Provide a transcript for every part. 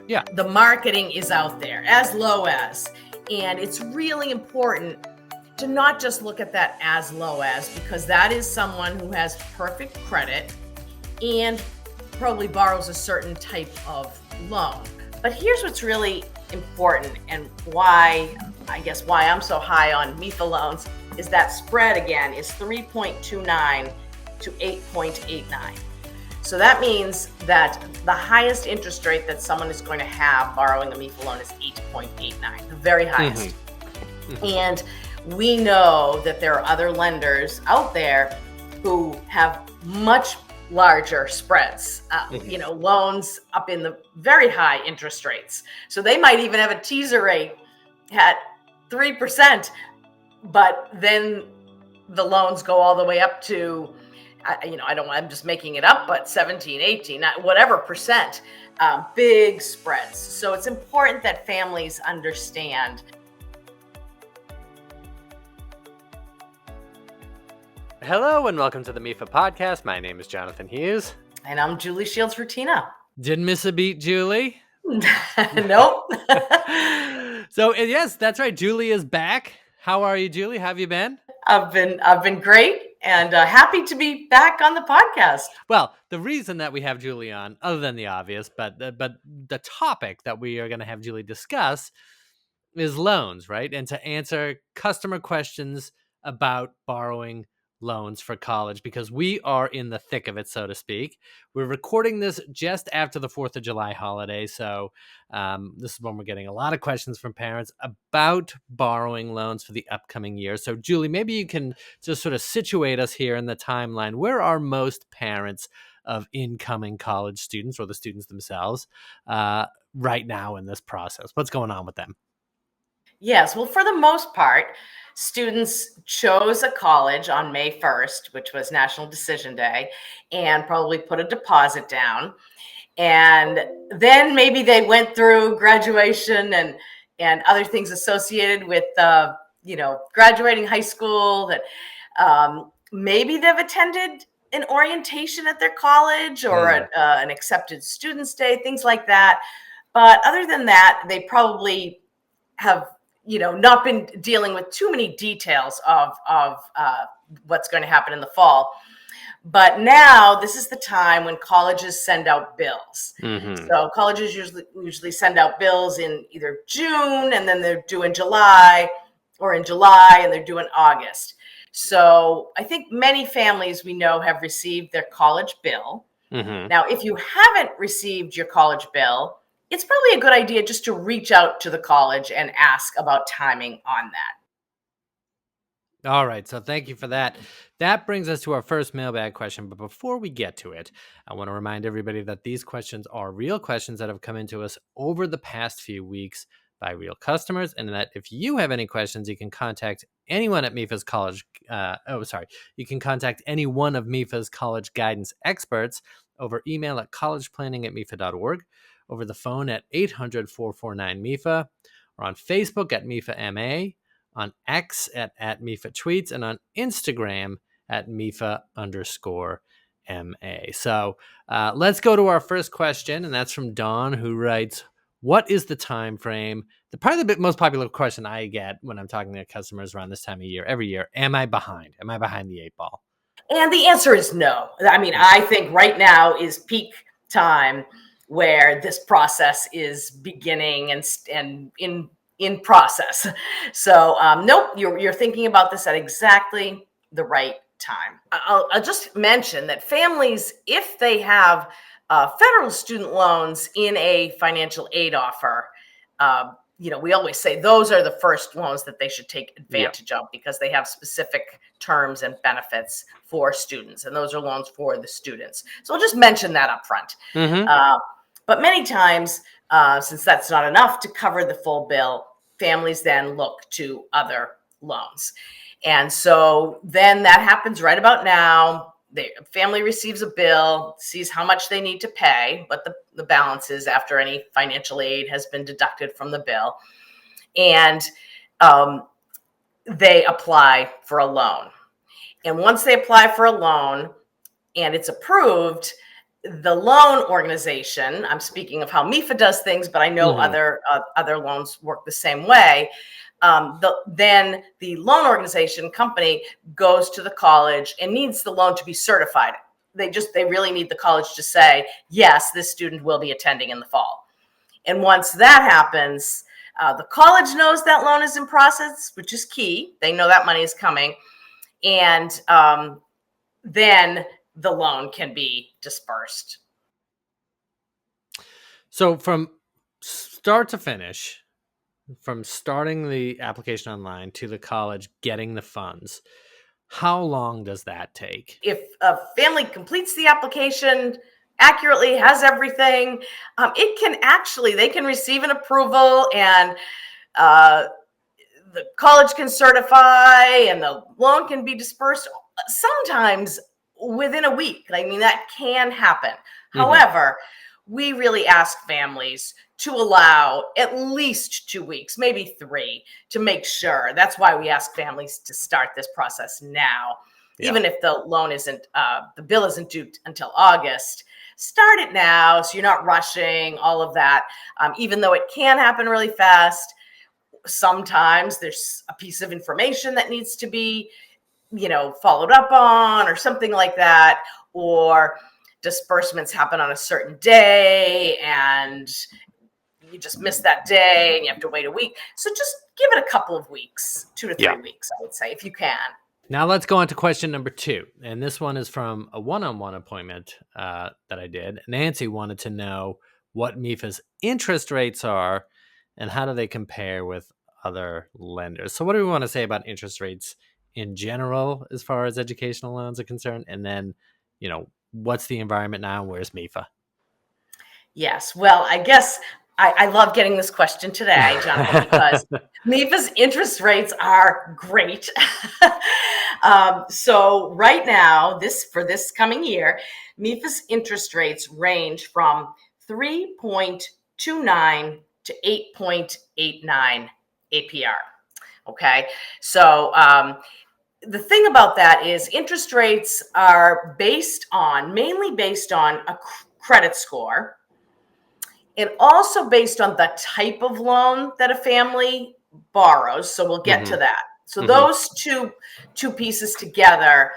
Yeah. The marketing is out there as low as, and it's really important to not just look at that as low as, because that is someone who has perfect credit and probably borrows a certain type of loan. But here's what's really important, and why I'm so high on MEFA loans is that spread again is 3.29 to 8.89. So that means that the highest interest rate that someone is going to have borrowing a MEFA loan is 8.89, the very highest. And we know that there are other lenders out there who have much larger spreads, loans up in the very high interest rates. So they might even have a teaser rate at 3%, but then the loans go all the way up to, I'm just making it up, but 17, 18, whatever percent, big spreads. So it's important that families understand. Hello and welcome to the MEFA podcast. My name is Jonathan Hughes. And I'm Julie Shields-Rutyna. Didn't miss a beat, Julie? Nope. So yes, that's right. Julie is back. How are you, Julie? How have you been? I've been great and happy to be back on the podcast. Well, the reason that we have Julie on, other than the obvious, but the topic that we are going to have Julie discuss is loans, right? And to answer customer questions about borrowing loans for college, because we are in the thick of it, so to speak. We're recording this just after the 4th of July holiday, so this is when we're getting a lot of questions from parents about borrowing loans for the upcoming year. So Julie, maybe you can just sort of situate us here in the timeline. Where are most parents of incoming college students, or the students themselves, right now in this process? What's going on with them? Yes, well, for the most part, students chose a college on May 1st, which was National Decision Day, and probably put a deposit down. And then maybe they went through graduation and other things associated with, graduating high school. That maybe they've attended an orientation at their college or an accepted students' day, things like that. But other than that, they probably have not been dealing with too many details of what's going to happen in the fall. But now this is the time when colleges send out bills. Mm-hmm. So colleges usually send out bills in either June, and then they're due in July, or in July and they're due in August. So I think many families we know have received their college bill. Mm-hmm. Now, if you haven't received your college bill, it's probably a good idea just to reach out to the college and ask about timing on that. All right. So thank you for that. That brings us to our first mailbag question. But before we get to it, I want to remind everybody that these questions are real questions that have come into us over the past few weeks by real customers. And that if you have any questions, you can contact anyone at MEFA's college. You can contact any one of MEFA's college guidance experts over email at collegeplanning@mefa.org. over the phone at 800-449-MEFA, or on Facebook at MEFA MA, on X at MEFA Tweets, and on Instagram at MEFA_MA. So let's go to our first question, and that's from Dawn, who writes, what is the time frame? Probably the most popular question I get when I'm talking to customers around this time of year, every year, am I behind? Am I behind the 8 ball? And the answer is no. I mean, I think right now is peak time where this process is beginning and in process. So nope, you're thinking about this at exactly the right time. I'll just mention that families, if they have federal student loans in a financial aid offer, we always say those are the first loans that they should take advantage of, because they have specific terms and benefits for students, and those are loans for the students. So I'll just mention that up front. Mm-hmm. But many times, since that's not enough to cover the full bill, families then look to other loans. And so then that happens right about now. The family receives a bill, sees how much they need to pay, what the balance is after any financial aid has been deducted from the bill. And they apply for a loan. And once they apply for a loan and it's approved, the loan organization, I'm speaking of how MEFA does things, but I know Mhm. other loans work the same way. Then the loan organization company goes to the college and needs the loan to be certified. They really need the college to say, yes, this student will be attending in the fall. And once that happens, the college knows that loan is in process, which is key. They know that money is coming. And then the loan can be dispersed. So from start to finish, from starting the application online to the college getting the funds, how long does that take? If a family completes the application accurately, has everything, they can receive an approval, and uh, the college can certify and the loan can be dispersed sometimes within a week. I mean, that can happen. Mhm. However, we really ask families to allow at least 2 weeks, maybe 3, to make sure. That's why we ask families to start this process now. Yeah. Even if the bill isn't due until August, start it now so you're not rushing all of that. Even though it can happen really fast, sometimes there's a piece of information that needs to be, followed up on, or something like that, or disbursements happen on a certain day and you just miss that day and you have to wait a week. So just give it a couple of weeks, 2 to 3 weeks, I would say, if you can. Now let's go on to question number 2. And this one is from a one-on-one appointment that I did. Nancy wanted to know what MEFA's interest rates are and how do they compare with other lenders. So what do we want to say about interest rates in general as far as educational loans are concerned? And then, what's the environment now and where's MEFA? Yes. Well, I guess I love getting this question today, Jonathan, because MEFA's interest rates are great. So right now, for this coming year, MEFA's interest rates range from 3.29 to 8.89 APR. Okay. So the thing about that is interest rates are mainly based on a credit score, and also based on the type of loan that a family borrows. So we'll get to Hmm. that. So Hmm. those two pieces together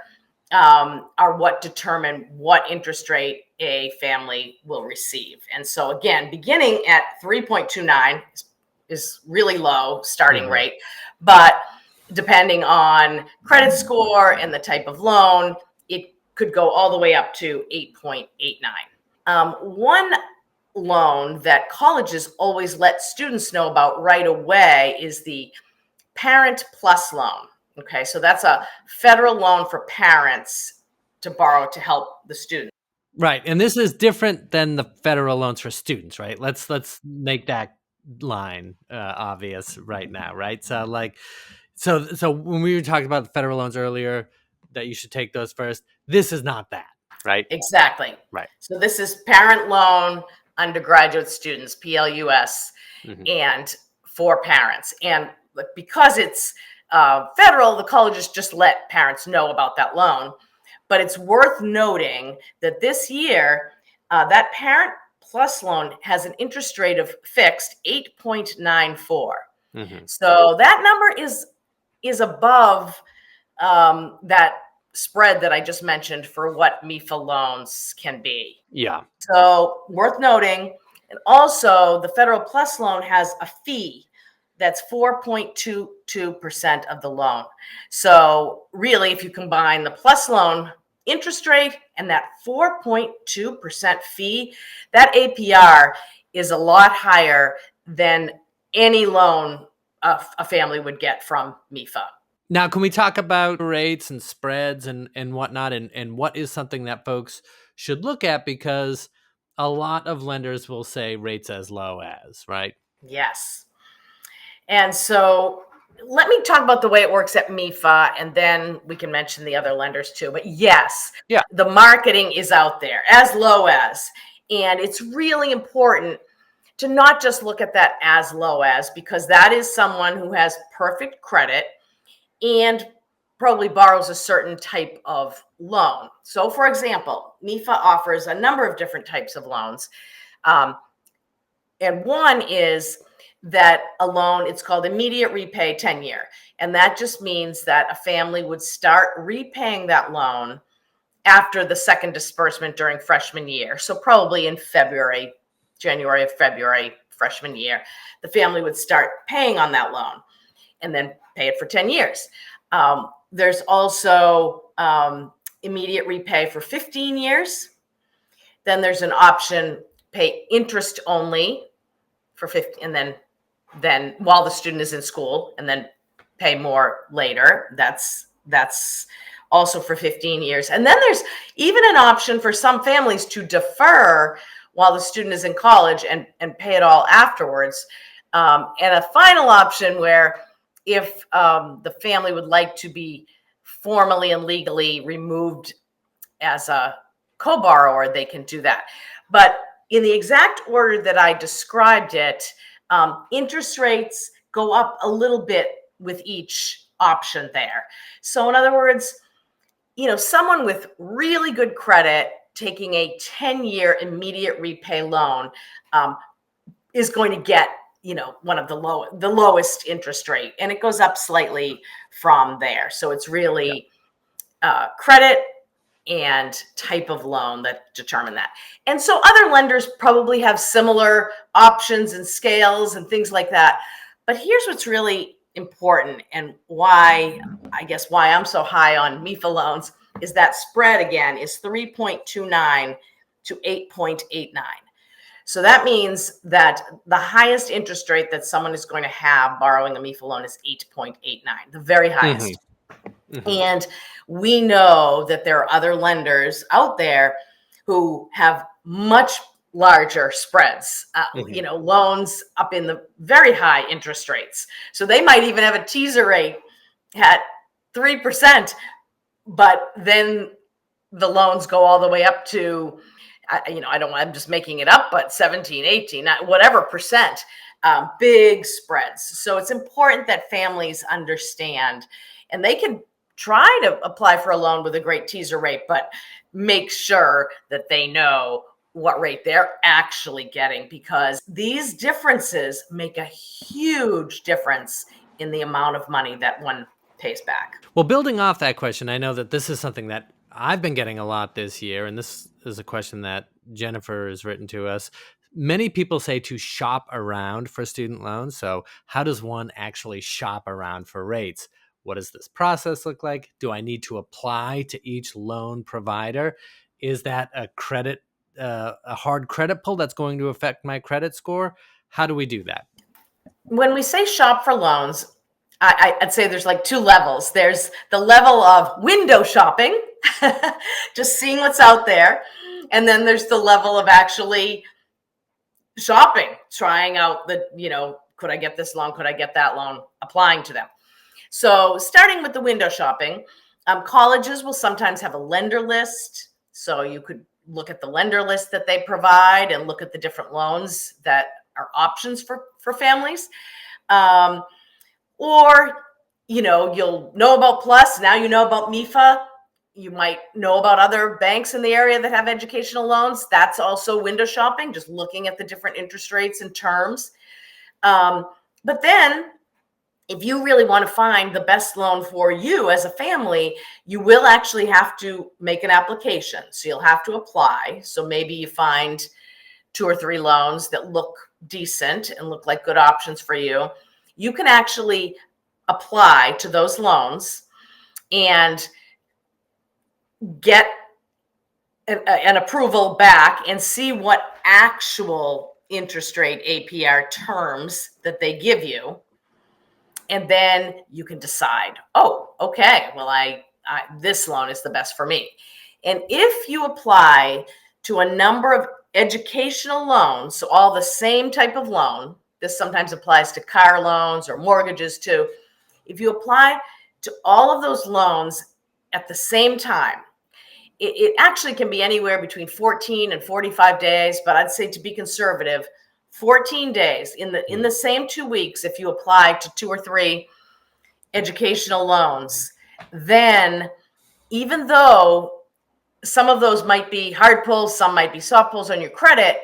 are what determine what interest rate a family will receive. And so again, beginning at 3.29 is really low starting Hmm. rate, but depending on credit score and the type of loan, it could go all the way up to 8.89. One loan that colleges always let students know about right away is the Parent Plus loan. Okay, so that's a federal loan for parents to borrow to help the student. Right. And this is different than the federal loans for students, right? Let's make that line obvious right now, right? So when we were talking about the federal loans earlier, that you should take those first. This is not that, right? Exactly. Right. So this is parent loan undergraduate students, PLUS, Hmm. and for parents. And because it's federal, the colleges just let parents know about that loan. But it's worth noting that this year, that Parent Plus loan has an interest rate of fixed 8.94. Hmm. So that number is above that spread that I just mentioned for what MEFA loans can be. Yeah. So worth noting. And also, the Federal Plus loan has a fee that's 4.22% of the loan. So really, if you combine the Plus loan interest rate and that 4.2% fee, that APR is a lot higher than any loan a family would get from MEFA. Now, can we talk about rates and spreads and whatnot, and what is something that folks should look at? Because a lot of lenders will say rates as low as, right? Yes. And so let me talk about the way it works at MEFA, and then we can mention the other lenders too. But yes, Yeah. the marketing is out there as low as, and it's really important to not just look at that as low as, because that is someone who has perfect credit and probably borrows a certain type of loan. So, for example, MEFA offers a number of different types of loans. And one is that a loan, it's called immediate repay 10-year. And that just means that a family would start repaying that loan after the second disbursement during freshman year. So probably in January of February, freshman year, the family would start paying on that loan and then pay it for 10 years. There's also immediate repay for 15 years. Then there's an option, pay interest only for 50, and then while the student is in school, and then pay more later. That's also for 15 years. And then there's even an option for some families to defer while the student is in college and pay it all afterwards. And a final option where if the family would like to be formally and legally removed as a co-borrower, they can do that. But in the exact order that I described it, interest rates go up a little bit with each option there. So in other words, someone with really good credit taking a 10-year immediate repay loan is going to get, one of the lowest interest rate, and it goes up slightly from there. So it's really credit and type of loan that determine that. And so other lenders probably have similar options and scales and things like that. But here's what's really important, and why I'm so high on MEFA loans is that spread again is 3.29 to 8.89. So that means that the highest interest rate that someone is going to have borrowing a MEFA loan is 8.89, the very highest. Mm-hmm. And we know that there are other lenders out there who have much larger spreads, loans up in the very high interest rates. So they might even have a teaser rate at 3%, but then the loans go all the way up to, I'm just making it up, but 17, 18, whatever percent, big spreads. So it's important that families understand, and they can try to apply for a loan with a great teaser rate, but make sure that they know what rate they're actually getting, because these differences make a huge difference in the amount of money that one pays back. Well, building off that question, I know that this is something that I've been getting a lot this year, and this is a question that Jennifer has written to us. Many people say to shop around for student loans. So how does one actually shop around for rates? What does this process look like? Do I need to apply to each loan provider? Is that a hard credit pull that's going to affect my credit score? How do we do that? When we say shop for loans, I'd say there's like two levels. There's the level of window shopping, just seeing what's out there. And then there's the level of actually shopping, trying out could I get this loan? Could I get that loan? Applying to them. So starting with the window shopping, colleges will sometimes have a lender list. So you could look at the lender list that they provide and look at the different loans that are options for families. Or, you'll know about PLUS. Now you know about MEFA. You might know about other banks in the area that have educational loans. That's also window shopping, just looking at the different interest rates and terms. But then if you really want to find the best loan for you as a family, you will actually have to make an application. So you'll have to apply. So maybe you find 2 or 3 loans that look decent and look like good options for you. You can actually apply to those loans and get an approval back and see what actual interest rate APR terms that they give you. And then you can decide, oh, okay, well, this loan is the best for me. And if you apply to a number of educational loans, so all the same type of loan, this sometimes applies to car loans or mortgages too. If you apply to all of those loans at the same time, it actually can be anywhere between 14 and 45 days, but I'd say to be conservative, 14 days in the same 2 weeks, if you apply to 2 or 3 educational loans, then even though some of those might be hard pulls, some might be soft pulls on your credit,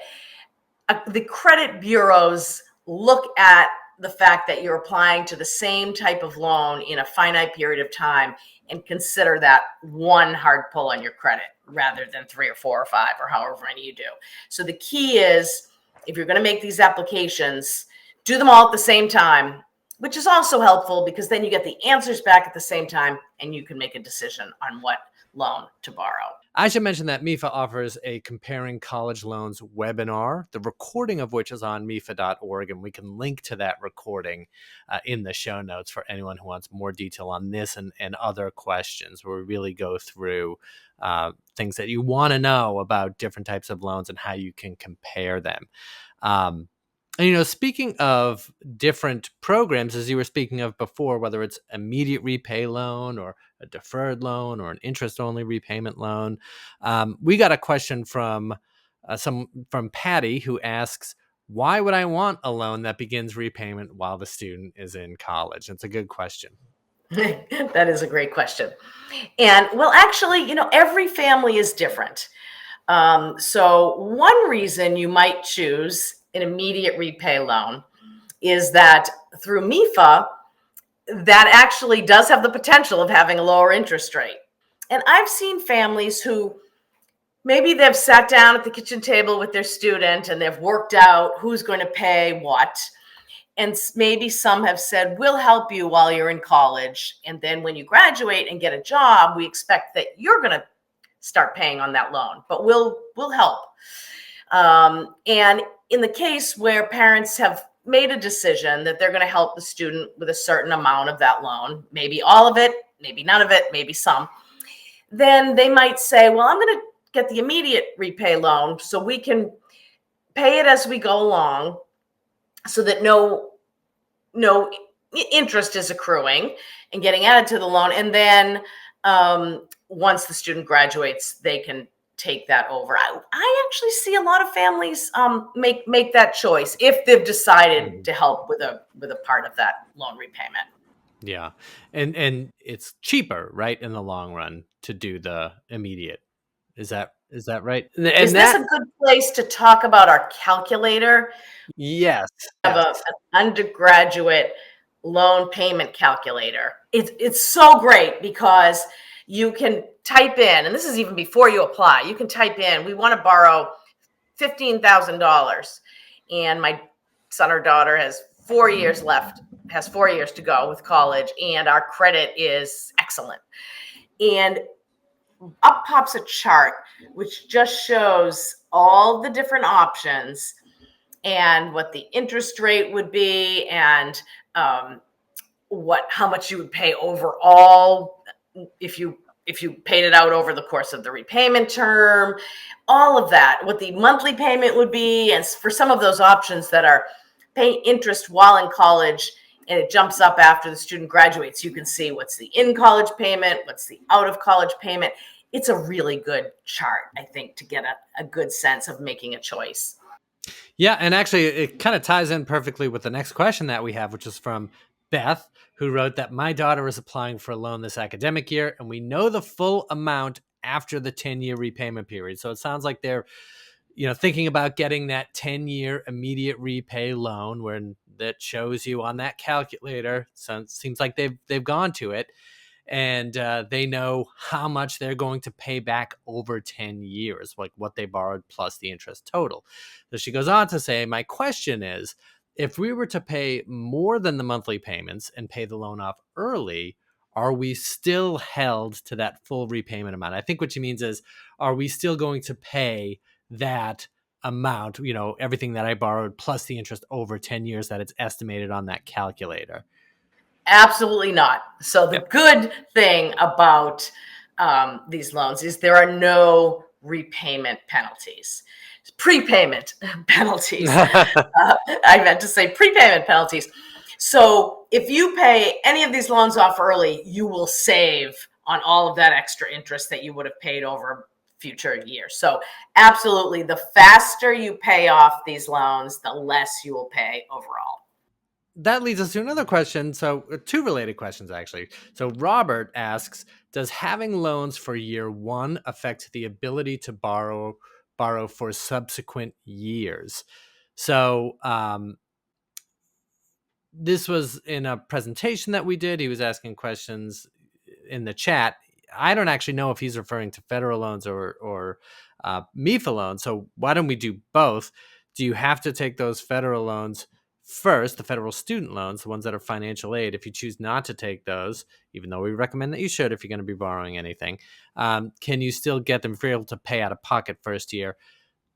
the credit bureaus look at the fact that you're applying to the same type of loan in a finite period of time and consider that one hard pull on your credit rather than 3 or 4 or 5 or however many you do. So the key is, if you're going to make these applications, do them all at the same time, which is also helpful because then you get the answers back at the same time and you can make a decision on what loan to borrow. I should mention that MEFA offers a Comparing College Loans webinar, the recording of which is on MEFA.org, and we can link to that recording in the show notes for anyone who wants more detail on this and other questions, where we really go through things that you want to know about different types of loans and how you can compare them. And, speaking of different programs, as you were speaking of before, whether it's immediate repay loan or a deferred loan or an interest-only repayment loan, we got a question from Patty, who asks, "Why would I want a loan that begins repayment while the student is in college?" It's a good question. That is a great question. And well, actually, every family is different. So one reason you might choose an immediate repay loan is that through MEFA, that actually does have the potential of having a lower interest rate. And I've seen families who maybe they've sat down at the kitchen table with their student and they've worked out who's going to pay what. And maybe some have said, we'll help you while you're in college. And then when you graduate and get a job, we expect that you're going to start paying on that loan, but we'll help. And in the case where parents have made a decision that they're going to help the student with a certain amount of that loan, maybe all of it, maybe none of it, maybe some, then they might say, well, I'm going to get the immediate repay loan so we can pay it as we go along so that no interest is accruing and getting added to the loan. And then once the student graduates, they can take that over. I actually see a lot of families make that choice if they've decided to help with a part of that loan repayment. Yeah. And it's cheaper, right, in the long run to do the immediate. Is that right? And Is this a good place to talk about our calculator? Yes. Have an undergraduate loan payment calculator. It's so great because you can type in, and this is even before you apply, you can type in, we want to borrow $15,000. And my son or daughter has 4 years left, has 4 years to go with college, and our credit is excellent. And up pops a chart which just shows all the different options and what the interest rate would be and how much you would pay overall if you paid it out over the course of the repayment term, all of that, what the monthly payment would be. And for some of those options that are paying interest while in college and it jumps up after the student graduates, you can see what's the in-college payment, what's the out-of-college payment. It's a really good chart, I think, to get a good sense of making a choice. Yeah, and actually it kind of ties in perfectly with the next question that we have, which is from Beth, who wrote that my daughter is applying for a loan this academic year, and we know the full amount after the 10-year repayment period. So it sounds like they're, thinking about getting that 10-year immediate repay loan, when that shows you on that calculator. So it seems like they've gone to it. And they know how much they're going to pay back over 10 years, like what they borrowed plus the interest total. So she goes on to say, my question is, if we were to pay more than the monthly payments and pay the loan off early, are we still held to that full repayment amount? I think what she means is, are we still going to pay that amount, everything that I borrowed plus the interest over 10 years that it's estimated on that calculator? Absolutely not. So the good thing about these loans is there are no repayment penalties. Prepayment penalties. I meant to say prepayment penalties. So if you pay any of these loans off early, you will save on all of that extra interest that you would have paid over future years. So absolutely, the faster you pay off these loans, the less you will pay overall. that leads us to another question. So, two related questions, actually. So, Robert asks, does having loans for year one affect the ability to borrow for subsequent years? So, this was in a presentation that we did. He was asking questions in the chat. I don't actually know if he's referring to federal loans or MEFA loans. So why don't we do both? Do you have to take those federal loans first, the federal student loans, the ones that are financial aid? If you choose not to take those, even though we recommend that you should if you're going to be borrowing anything, can you still get them if you're able to pay out of pocket first year?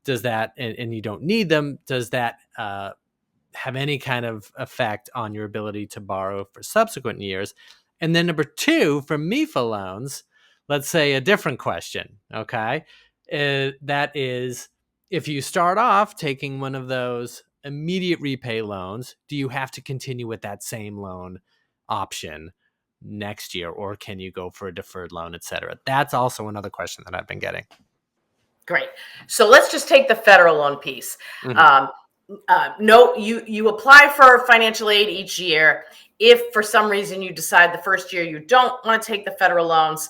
Does that, and you don't need them, does that have any kind of effect on your ability to borrow for subsequent years? And then number two, for MEFA loans, let's say a different question, okay? That is, if you start off taking one of those immediate repay loans, do you have to continue with that same loan option next year, or can you go for a deferred loan, et cetera? That's also another question that I've been getting. Great. So let's just take the federal loan piece. Mm-hmm. No, you apply for financial aid each year. If for some reason you decide the first year you don't want to take the federal loans,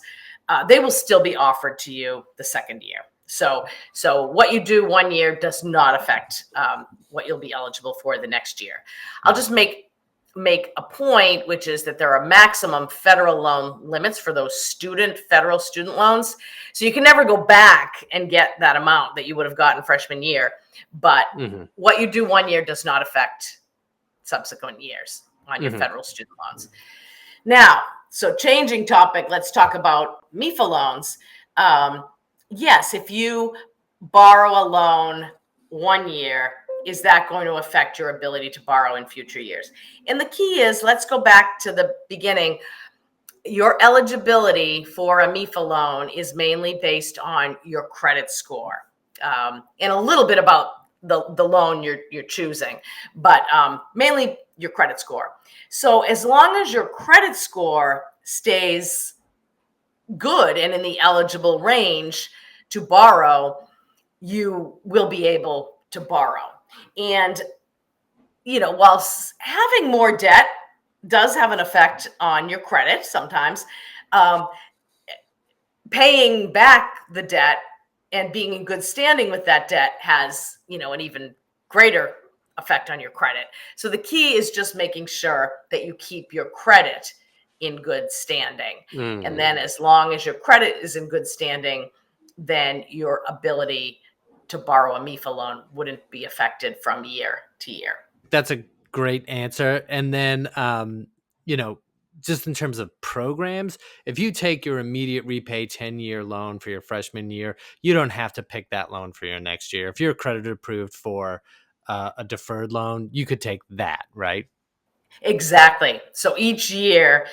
they will still be offered to you the second year. So what you do one year does not affect what you'll be eligible for the next year. I'll just make a point, which is that there are maximum federal loan limits for those federal student loans. So you can never go back and get that amount that you would have gotten freshman year. But what you do one year does not affect subsequent years on your federal student loans. Now, so changing topic, let's talk about MEFA loans. Yes, if you borrow a loan one year, is that going to affect your ability to borrow in future years? And the key is, let's go back to the beginning. Your eligibility for a MEFA loan is mainly based on your credit score, and a little bit about the loan you're choosing, but mainly your credit score. So as long as your credit score stays good and in the eligible range to borrow, you will be able to borrow. And, whilst having more debt does have an effect on your credit sometimes, paying back the debt and being in good standing with that debt has, an even greater effect on your credit. So the key is just making sure that you keep your credit in good standing. And then as long as your credit is in good standing, then your ability to borrow a MEFA loan wouldn't be affected from year to year. That's a great answer. And then, just in terms of programs, if you take your immediate repay 10-year loan for your freshman year, you don't have to pick that loan for your next year. If you're credit approved for a deferred loan, you could take that, right? Exactly. So each year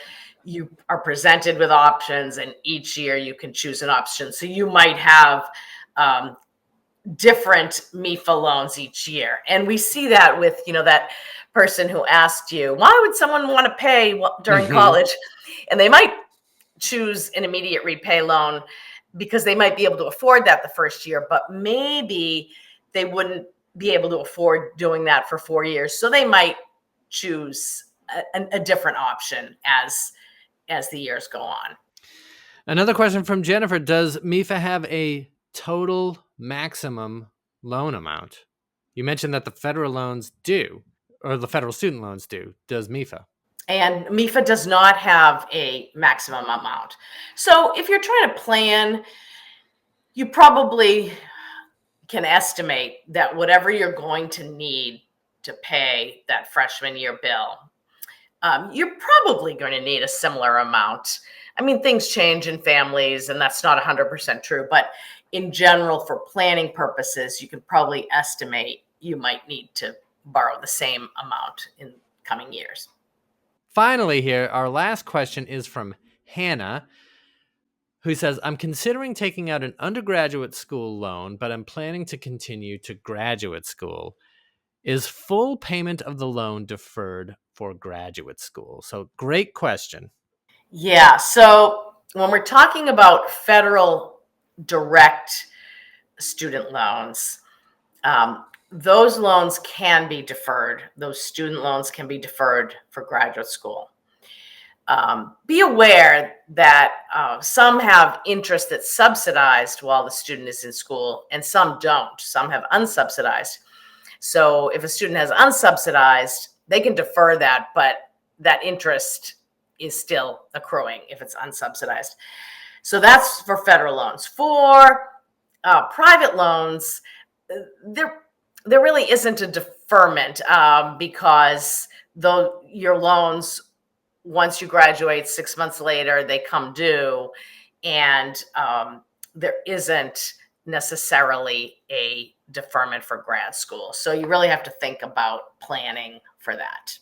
you are presented with options, and each year you can choose an option. So you might have different MEFA loans each year. And we see that with, that person who asked you, why would someone want to pay during college? And they might choose an immediate repay loan because they might be able to afford that the first year, but maybe they wouldn't be able to afford doing that for 4 years. So they might choose a different option as the years go on. Another question from Jennifer, does MEFA have a total maximum loan amount? You mentioned that the federal loans do, or the federal student loans do. Does MEFA? And MEFA does not have a maximum amount. So if you're trying to plan, you probably can estimate that whatever you're going to need to pay that freshman year bill, you're probably going to need a similar amount. I mean, things change in families, and that's not 100% true. But in general, for planning purposes, you can probably estimate you might need to borrow the same amount in coming years. Finally, here, our last question is from Hannah, who says, I'm considering taking out an undergraduate school loan, but I'm planning to continue to graduate school. Is full payment of the loan deferred for graduate school? So great question. Yeah. So when we're talking about federal direct student loans, those loans can be deferred. Those student loans can be deferred for graduate school. Be aware that some have interest that's subsidized while the student is in school, and some don't. Some have unsubsidized. So if a student has unsubsidized, they can defer that, but that interest is still accruing if it's unsubsidized. So that's for federal loans. For private loans, there really isn't a deferment because though your loans, once you graduate 6 months later, they come due, and there isn't necessarily a deferment for grad school. So you really have to think about planning for that.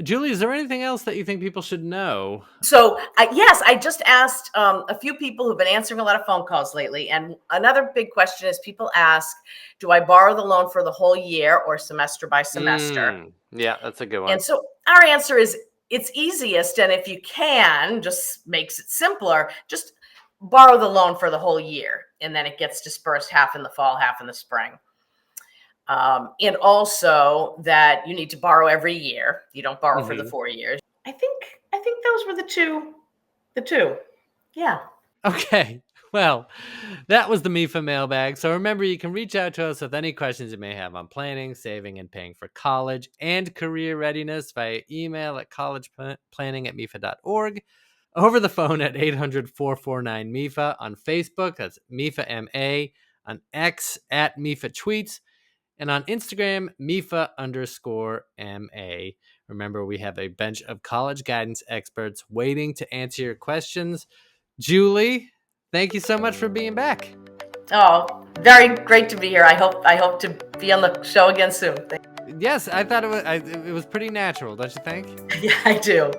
Julie, is there anything else that you think people should know? So yes, I just asked a few people who've been answering a lot of phone calls lately. And another big question is people ask, do I borrow the loan for the whole year or semester by semester? Yeah, that's a good one. And so our answer is it's easiest. And if you can, just makes it simpler, just borrow the loan for the whole year. And then it gets dispersed half in the fall, half in the spring. And also that you need to borrow every year. You don't borrow for the 4 years. I think those were the two. Yeah. Okay. Well, that was the MEFA mailbag. So remember, you can reach out to us with any questions you may have on planning, saving, and paying for college and career readiness via email at collegeplanning@mefa.org, over the phone at 800-449-MEFA, on Facebook, that's MEFA MA, on X at MEFA Tweets, and on Instagram, MEFA_MA. Remember, we have a bench of college guidance experts waiting to answer your questions. Julie, thank you so much for being back. Oh, very great to be here. I hope to be on the show again soon. Yes, I thought it was pretty natural, don't you think? Yeah, I do.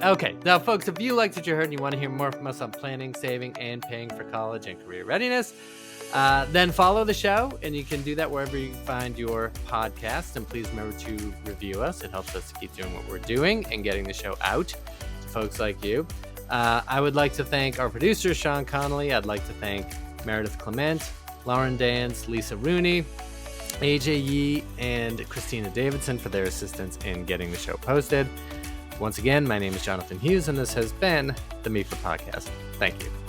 Okay. Now, folks, if you liked what you heard and you want to hear more from us on planning, saving, and paying for college and career readiness, then follow the show, and you can do that wherever you find your podcast. And please remember to review us. It helps us to keep doing what we're doing and getting the show out to folks like you. I would like to thank our producer, Sean Connolly. I'd like to thank Meredith Clement, Lauren Dans, Lisa Rooney, AJ Yee, and Christina Davidson for their assistance in getting the show posted. Once again, my name is Jonathan Hughes, and this has been the MEFA Podcast. Thank you.